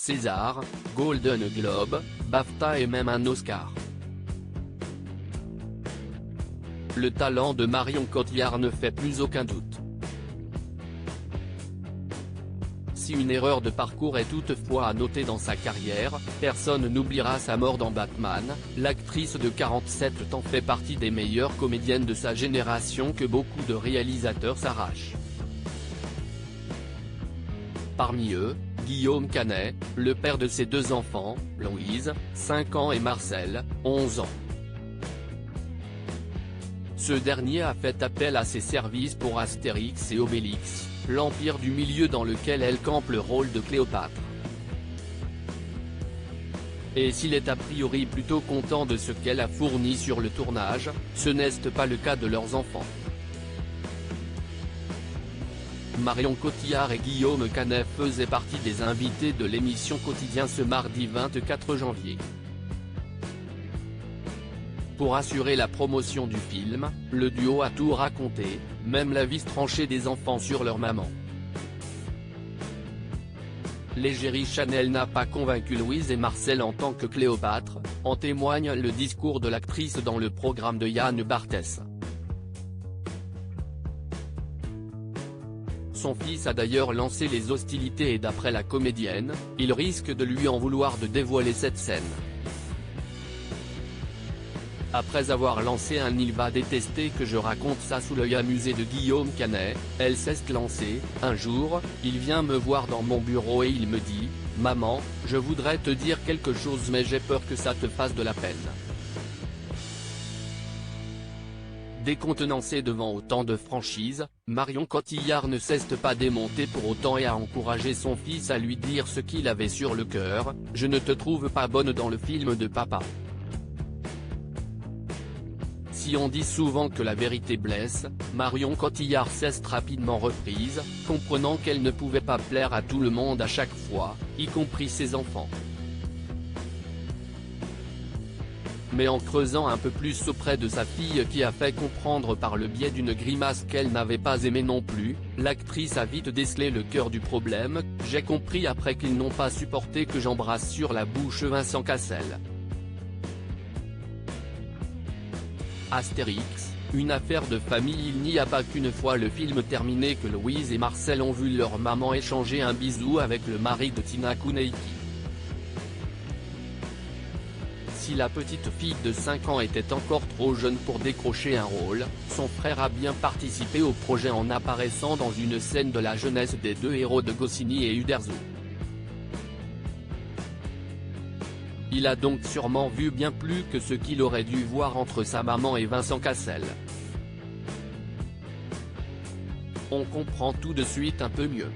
César, Golden Globe, BAFTA et même un Oscar. Le talent de Marion Cotillard ne fait plus aucun doute. Si une erreur de parcours est toutefois à noter dans sa carrière, personne n'oubliera sa mort dans Batman. L'actrice de 47 ans fait partie des meilleures comédiennes de sa génération que beaucoup de réalisateurs s'arrachent. Parmi eux, Guillaume Canet, le père de ses deux enfants, Louise, 5 ans et Marcel, 11 ans. Ce dernier a fait appel à ses services pour Astérix et Obélix, l'empire du milieu dans lequel elle campe le rôle de Cléopâtre. Et s'il est a priori plutôt content de ce qu'elle a fourni sur le tournage, ce n'est pas le cas de leurs enfants. Marion Cotillard et Guillaume Canet faisaient partie des invités de l'émission Quotidien ce mardi 24 janvier. Pour assurer la promotion du film, le duo a tout raconté, même la vie tranchée des enfants sur leur maman. L'égérie Chanel n'a pas convaincu Louise et Marcel en tant que Cléopâtre, en témoigne le discours de l'actrice dans le programme de Yann Barthès. Son fils a d'ailleurs lancé les hostilités et d'après la comédienne, il risque de lui en vouloir de dévoiler cette scène. Après avoir lancé un « il va détester que je raconte ça » sous l'œil amusé de Guillaume Canet, elle s'est lancée. Un jour, il vient me voir dans mon bureau et il me dit « Maman, je voudrais te dire quelque chose mais j'ai peur que ça te fasse de la peine ». Décontenancée devant autant de franchise, Marion Cotillard ne cesse pas démonter pour autant et a encouragé son fils à lui dire ce qu'il avait sur le cœur « Je ne te trouve pas bonne dans le film de papa ». Si on dit souvent que la vérité blesse, Marion Cotillard s'est rapidement reprise, comprenant qu'elle ne pouvait pas plaire à tout le monde à chaque fois, y compris ses enfants. Mais en creusant un peu plus auprès de sa fille qui a fait comprendre par le biais d'une grimace qu'elle n'avait pas aimé non plus, l'actrice a vite décelé le cœur du problème. « J'ai compris après qu'ils n'ont pas supporté que j'embrasse sur la bouche Vincent Cassel. » Astérix, une affaire de famille. Il n'y a pas qu'une fois le film terminé que Louise et Marcel ont vu leur maman échanger un bisou avec le mari de Tina Kuneiki. Si la petite fille de 5 ans était encore trop jeune pour décrocher un rôle, son frère a bien participé au projet en apparaissant dans une scène de la jeunesse des deux héros de Goscinny et Uderzo. Il a donc sûrement vu bien plus que ce qu'il aurait dû voir entre sa maman et Vincent Cassel. On comprend tout de suite un peu mieux.